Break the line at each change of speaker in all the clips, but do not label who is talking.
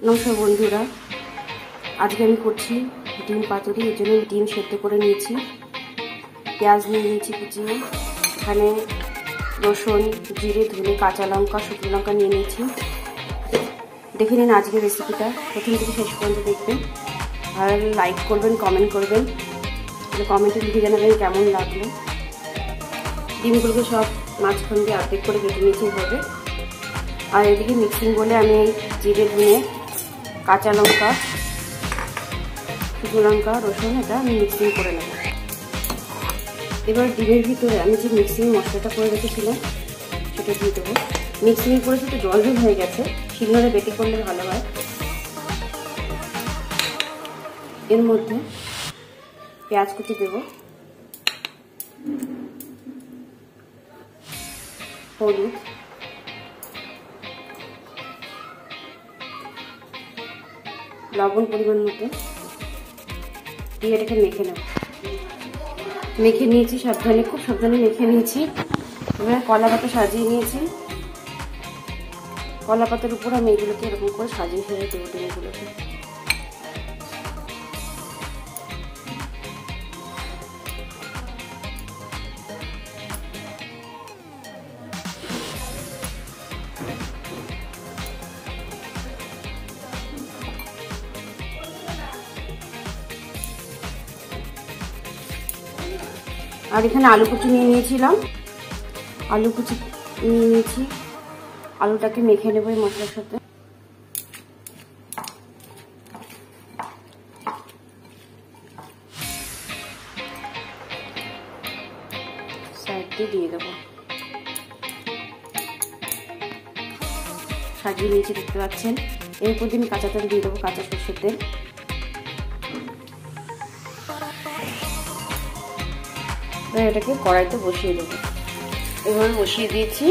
নমস্কার বন্ধুরা, আজকে আমি করছি ডিম পাতুরি। এর জন্য ডিম সেদ্ধ করে নিয়েছি, পেঁয়াজ নিয়ে নিয়েছি কুচিয়ে, এখানে রসুন, জিরে, ধনে, কাঁচা লঙ্কা, শুকনো লঙ্কা নিয়ে নিয়েছি। দেখে নিন আজকের রেসিপিটা, প্রথম থেকে শেষ পর্যন্ত দেখবেন। আর লাইক করবেন, কমেন্ট করবেন, কমেন্টে লিখে জানাবেন কেমন লাগলো। ডিমগুলোকে সব মাঝখান দিয়ে অর্ধেক করে কেটে নিয়েছি এভাবে। আর এদিকে মিক্সিং বলে আমি জিরে, ধনে, কাঁচা লঙ্কা, শুকনো লঙ্কা, রসুন এটা আমি মিক্সিং করে নেব। এবার ডিমের ভিতরে আমি যে মিক্সিং মশলাটা করে রেখেছিলাম সেটা দিয়ে দেবো। মিক্সিং করে সেটা জল জল হয়ে গেছে, শিলনোড়ে বেটে করলে ভালো হয়। এর মধ্যে পেঁয়াজ কুচি দেব, হলুদ, লবণ পরিমাণ মতো দিয়ে এটাকে মেখে নেব। মেখে নিয়েছি সাবধানে, খুব সাবধানে মেখে নিয়েছি। এবার কলা পাতা সাজিয়ে নিয়েছি, কলা পাতার উপর আমি এগুলোকে এরকম করে সাজিয়ে ফেলে দেবো ডিমগুলোকে। আর এখানে আলু কুচি নিয়ে নিয়েছিলাম, আলু কুচি নিয়ে নিয়েছি। আলুটাকে মেখে নেবো এই মশলার সাথে। সাইড দিয়ে দেবো, সাজিয়ে নিয়েছি দেখতে পাচ্ছেন। এরপর দিয়ে আমি কাঁচা তেল দিয়ে দেবো, কাঁচা সরষের তেল। এটাকে কড়াইতে বসিয়ে দেবো। এভাবে বসিয়ে দিয়েছি,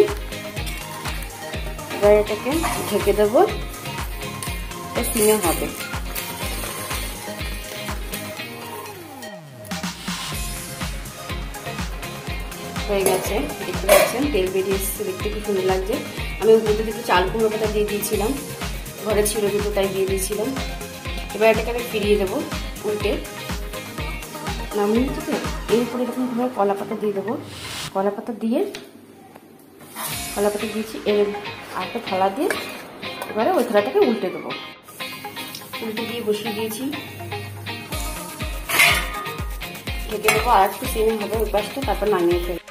এবার এটাকে ঢেকে দেবো, সিমে হবে। হয়ে গেছে, দেখতে পাচ্ছেন তেল বেরিয়ে এসেছে, দেখতে খুব সুন্দর লাগছে। আমি দুটো চাল কুমড়ো পাতা দিয়ে দিয়েছিলাম, ঘরে ছিল দুটো তাই দিয়ে দিয়েছিলাম। এবার এটাকে আমি ফিরিয়ে দেবো উল্টে। নামিয়ে তো এর উপরে এরকমভাবে কলা পাতা দিয়ে দেবো। কলা পাতা দিয়েছি, এর আরেকটা থালা দিয়ে এবারে ওই থালাটাকে উল্টে দেবো। উল্টে দিয়ে বসিয়ে দিয়েছি, ঢেকে দেবো। আর একটু সিমে হবে ওই পাশটা, তারপর নামিয়ে ফেলবো।